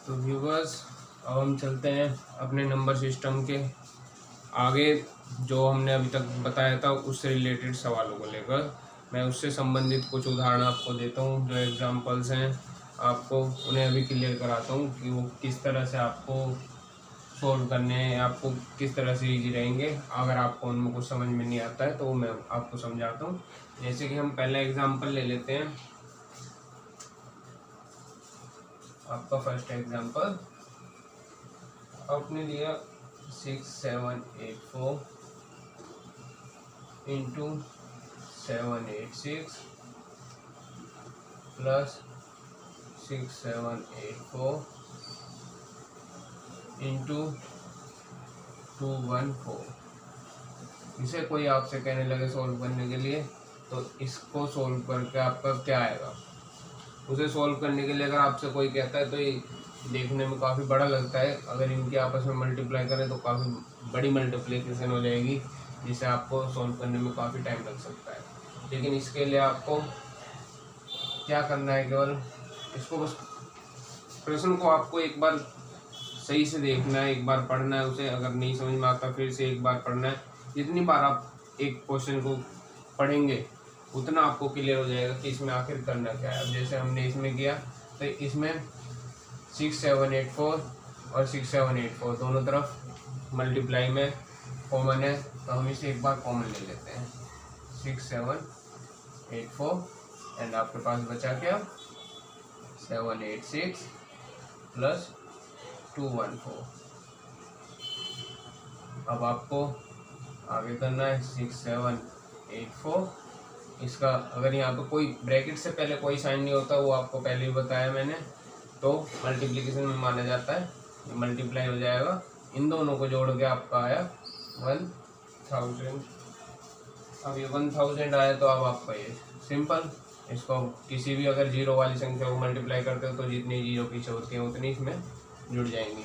तो व्यूवर्स, अब हम चलते हैं अपने नंबर सिस्टम के आगे। जो हमने अभी तक बताया था उससे रिलेटेड सवालों को लेकर मैं उससे संबंधित कुछ उदाहरण आपको देता हूँ। जो एग्जांपल्स हैं आपको उन्हें अभी क्लियर कराता हूँ कि वो किस तरह से आपको सोल्व करने हैं, आपको किस तरह से इजी रहेंगे। अगर आपको उनमें कुछ समझ में नहीं आता है तो मैं आपको समझाता हूँ। जैसे कि हम पहला एग्जांपल ले लेते हैं। आपका फर्स्ट एग्जांपल आपने लिया 6784 इंटू 786 प्लस 6784 इंटू 214। इसे कोई आपसे कहने लगे सॉल्व करने के लिए, तो इसको सॉल्व करके आपका क्या आएगा। उसे सॉल्व करने के लिए अगर आपसे कोई कहता है तो ये देखने में काफ़ी बड़ा लगता है। अगर इनके आपस में मल्टीप्लाई करें तो काफ़ी बड़ी मल्टीप्लिकेशन हो जाएगी, जिसे आपको सॉल्व करने में काफ़ी टाइम लग सकता है। लेकिन इसके लिए आपको क्या करना है, केवल इसको बस प्रश्न को आपको एक बार सही से देखना है, एक बार पढ़ना है उसे। अगर नहीं समझ में आता फिर से एक बार पढ़ना है। जितनी बार आप एक क्वेश्चन को पढ़ेंगे उतना आपको क्लियर हो जाएगा कि इसमें आखिर करना क्या है। अब जैसे हमने इसमें किया तो इसमें 6784 और 6784 दोनों तरफ मल्टीप्लाई में कॉमन है, तो हम इसे एक बार कॉमन ले लेते हैं 6784 एंड आपके पास बचा क्या 786 प्लस 214। अब आपको आगे करना है 6784। इसका अगर यहाँ पे कोई ब्रैकेट से पहले कोई साइन नहीं होता, वो आपको पहले ही बताया मैंने, तो मल्टीप्लिकेशन में माना जाता है, मल्टीप्लाई हो जाएगा। इन दोनों को जोड़ के आपका आया 1000। अब ये 1000 आया तो अब आपका ये सिंपल, इसको किसी भी अगर जीरो वाली संख्या को मल्टीप्लाई करते हो तो जितनी जीरो पीछे होती हैं उतनी इसमें जुड़ जाएंगी।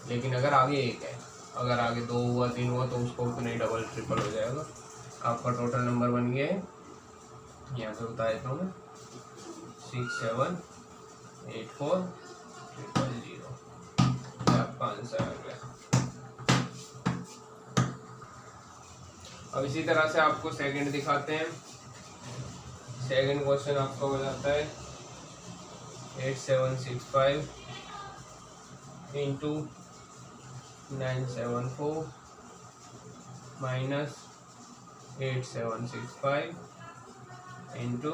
लेकिन अगर आगे एक है, अगर आगे 2 हुआ 3 हुआ तो उसको उतना ही डबल ट्रिपल हो जाएगा। आपका टोटल नंबर बन गया है, यहाँ पे बता देता हूँ मैं 6784000। आपका आंसर आ गया। अब इसी तरह से आपको सेकंड दिखाते हैं। सेकंड क्वेश्चन आपका हो जाता है 8765 इंटू 974 माइनस 8765 इंटू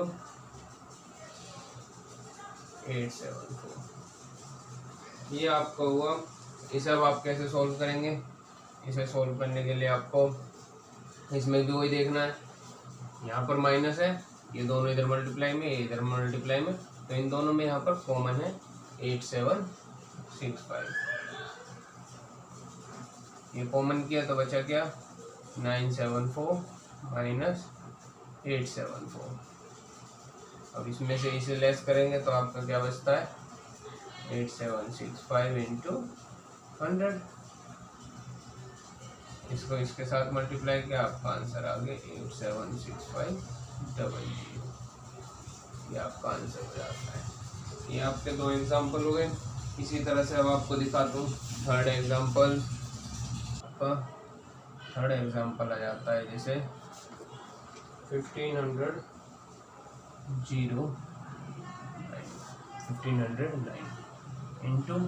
874। ये आपका हुआ। इसे अब आप कैसे सॉल्व करेंगे। इसे सॉल्व करने के लिए आपको इसमें भी वही देखना है। यहाँ पर माइनस है, ये दोनों इधर मल्टीप्लाई में, ये इधर मल्टीप्लाई में, तो इन दोनों में यहाँ पर कॉमन है 8765। ये कॉमन किया तो बचा क्या 974 माइनस 874। अब इसमें से इसे लेस करेंगे तो आपका क्या बचता है 8765 इंटू 100। इसको इसके साथ मल्टीप्लाई किया, आपका आंसर आ गया 876500। ये आपका आंसर हो जाता है। ये आपके 2 एग्जाम्पल हो गए। इसी तरह से अब आपको दिखाता हूँ थर्ड एग्जाम्पल। आपका थर्ड एग्जाम्पल आ जाता है जैसे 1509 इंटू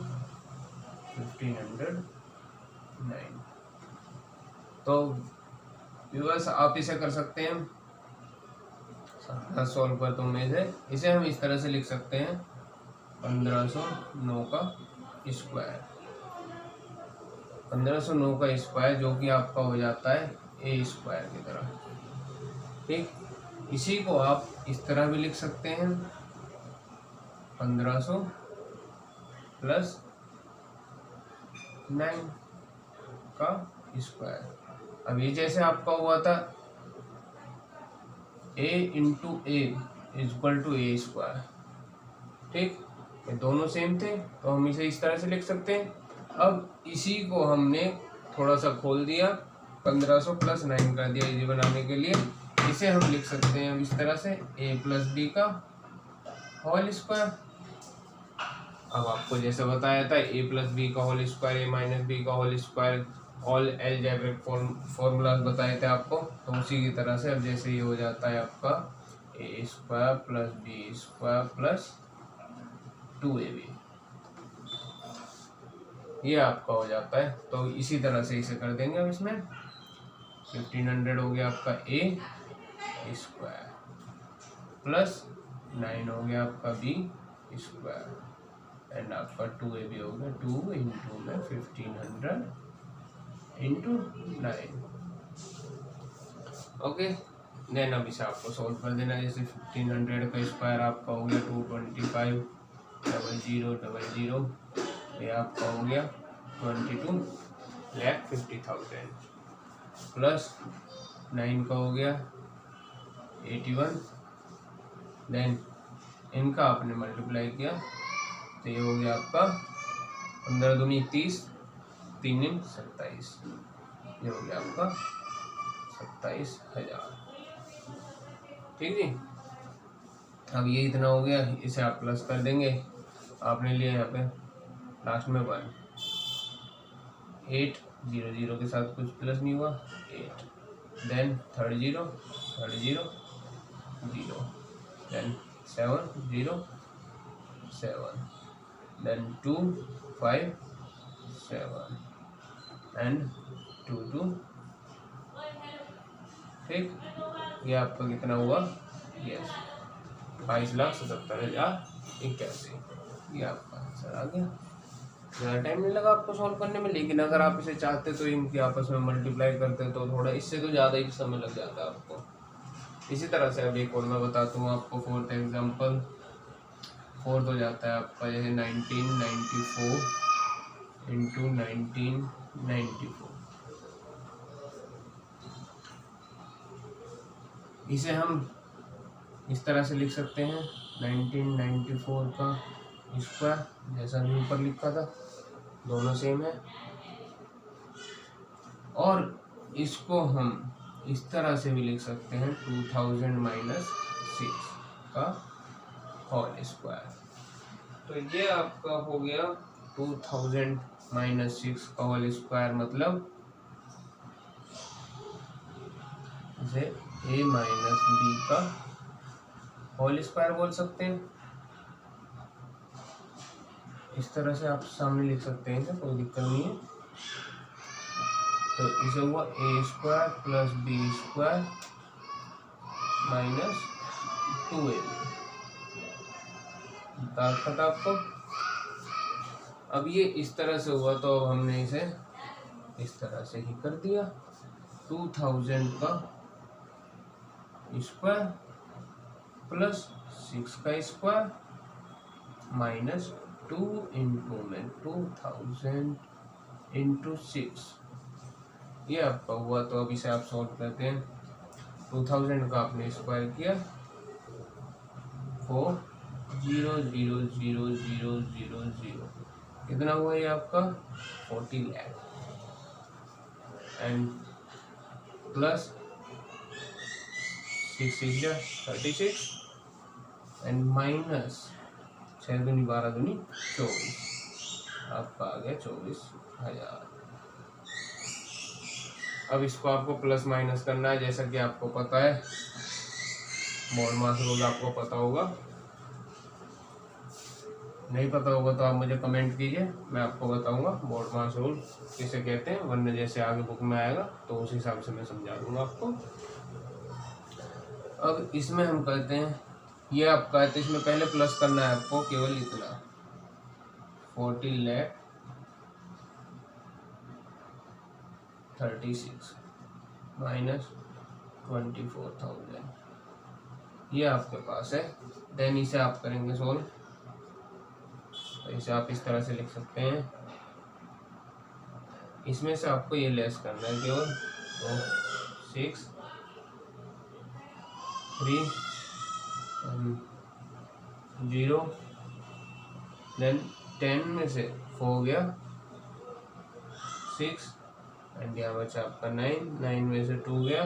1509। तो व्यूअर्स आप इसे कर सकते हैं, सॉल्व करता हूँ मैं इसे हम इस तरह से लिख सकते हैं 1509 का स्क्वायर। 1509 का स्क्वायर जो कि आपका हो जाता है ए स्क्वायर की तरह। ठीक, इसी को आप इस तरह भी लिख सकते हैं 1500 प्लस 9 का स्क्वायर। अब ये जैसे आपका हुआ था a into a equal to a square. ठीक, ये दोनों सेम थे तो हम इसे इस तरह से लिख सकते हैं। अब इसी को हमने थोड़ा सा खोल दिया, 1500 प्लस 9 कर दिया इजी बनाने के लिए। इसे हम लिख सकते हैं अब इस तरह से a प्लस बी का होल स्क्वायर। अब आपको जैसे बताया था ए प्लस बी का whole square, a minus b का whole square, all algebraic formulas बताए थे आपको, तो उसी की तरह से अब जैसे ये हो जाता है आपका a square plus b square plus 2ab, ये आपका हो जाता है। तो इसी तरह से इसे कर देंगे अब इसमें 1500 हो गया आपका ए स्क्वायर प्लस 9 हो गया आपका बी स्क्वायर एंड आपका 2ab हो गया 2 इंटू में 1500 इंटू 9। ओके, देन अब इसे आपको सॉल्व कर देना। जैसे 1500 का स्क्वायर आपका हो गया 225 0000, ये आपका हो गया 22,50,000 प्लस 9 का हो गया 81, देन इनका आपने मल्टीप्लाई किया तो ये हो गया आपका 15 दूनी 30, 3 × 27, ये हो गया आपका 27,000। ठीक है, अब ये इतना हो गया, इसे आप प्लस कर देंगे। आपने लिया यहाँ पे लास्ट में 1, 8 0 0 के साथ कुछ प्लस नहीं हुआ 8, then third zero 0, then 7 0 7, then 2 5 7 and 2 2। ठीक, ये आपका कितना हुआ, यस 22,77,081, ये आपका आंसर आ गया। ज़्यादा टाइम नहीं लगा आपको सॉल्व करने में, लेकिन अगर आप इसे चाहते तो इनकी आपस में मल्टीप्लाई करते तो थोड़ा इससे तो ज़्यादा ही समय लग जाता है आपको। इसी तरह से अब एक और मैं बताता हूँ आपको, फोर्थ एग्जांपल। फोर्थ हो जाता है आपका जैसे 1994 इंटू 1994, इसे हम इस तरह से लिख सकते हैं 1994 का स्क्वायर, जैसा भी ऊपर लिखा था, दोनों सेम है। और इसको हम इस तरह से भी लिख सकते हैं 2000 - 6 का होल स्क्वायर। तो ये आपका हो गया 2000 - 6 का होल स्क्वायर, मतलब इसे a - b का होल स्क्वायर बोल सकते हैं। इस तरह से आप सामने लिख सकते हैं, कोई दिक्कत नहीं है। तो इसे हुआ a square plus b square minus 2ab, था आपको। अब ये इस तरह से हुआ, तो अब हमने इसे इस तरह से ही कर दिया, 2000 का स्क्वायर प्लस 6 का स्क्वायर माइनस 2 इंटू में 2000 इंटू 6, ये आपका हुआ। तो अब इसे आप सॉल्व करते हैं। 2000 का आपने स्क्वायर किया 4 0 0 0 0 0 0, कितना हुआ ये आपका 40 lakh, and plus 6 6 36 and minus 6 दूनी 12 दूनी 24, आपका आ गया 24,000। अब इसको आपको प्लस माइनस करना है, जैसा कि आपको पता है मोड रूल आपको पता होगा। नहीं पता होगा तो आप मुझे कमेंट कीजिए, मैं आपको बताऊंगा मोड मास रूल किसे कहते हैं, वरना जैसे आगे बुक में आएगा तो उस हिसाब से मैं समझा दूंगा आपको। अब इसमें हम कहते हैं, ये आपका है तो इसमें पहले प्लस करना है आपको, केवल इतना 40 लाख 36 माइनस 24,000, ये आपके पास है। देन इसे आप करेंगे सोल्व, तो इसे आप इस तरह से लिख सकते हैं। इसमें से आपको ये लेस करना है केवल, तो 6 3 0, देन 10 में से 4 गया 6, एंड यहाँ बचा आपका 9 में से 2 गया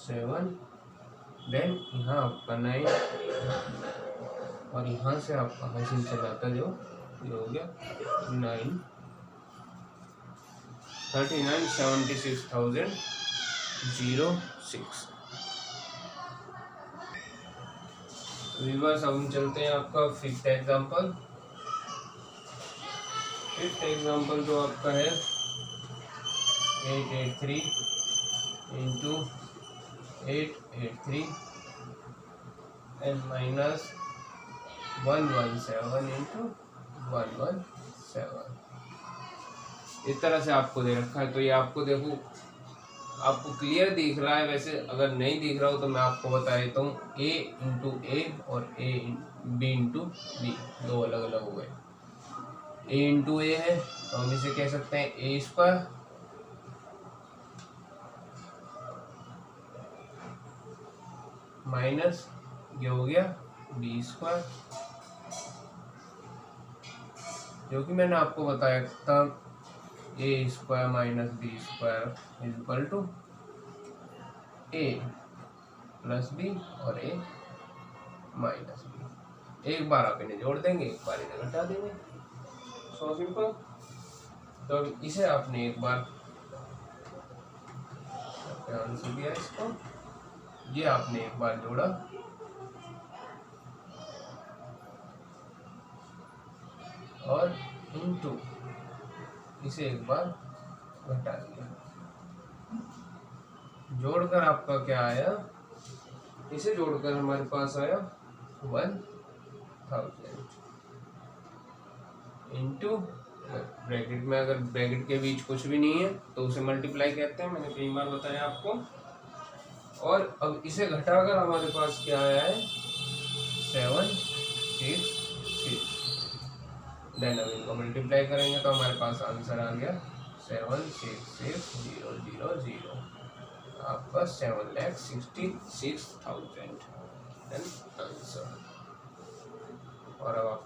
7, देन यहाँ आपका 9 और यहाँ से आपका हासिल चलाता जो ये हो गया 39,76,006। व्यूअर्स अब हम चलते हैं आपका फिफ्थ एग्जांपल। फिफ्थ एग्जांपल जो आपका है 883 इंटू 883 एंड माइनस 117 इंटू 117। इस तरह से आपको दे रखा है। तो ये आपको देखो, आपको क्लियर दिख रहा है। वैसे अगर नहीं दिख रहा हो तो मैं आपको बता देता हूँ, a इंटू ए और b इंटू बी दो अलग अलग हो गए। a इंटू ए है तो हम इसे कह सकते हैं a स्क्वायर, माइनस ये हो गया बी स्क्वायर, जो कि मैंने आपको बताया था a square minus b square is equal to a plus b और ए माइनस बी। एक बार आप इन्हें जोड़ देंगे, एक बार इन्हें घटा देंगे, सो सिंपल। तो अब इसे आपने एक बार आंसर दिया इसको, ये आपने एक बार जोड़ा और इनटू इसे एक बार घटा दिया, जोड़कर आपका क्या आया, इसे जोड़कर हमारे पास आया 1000 इंटू ब्रैकेट में, अगर ब्रैकेट के बीच कुछ भी नहीं है तो उसे मल्टीप्लाई कहते हैं, मैंने कई बार बताया आपको। और अब इसे घटाकर हमारे पास क्या आया है 766। देन अब इनको मल्टीप्लाई करेंगे तो हमारे पास आंसर आ गया 766,000, आपका 7,66,000 आंसर। और अब आप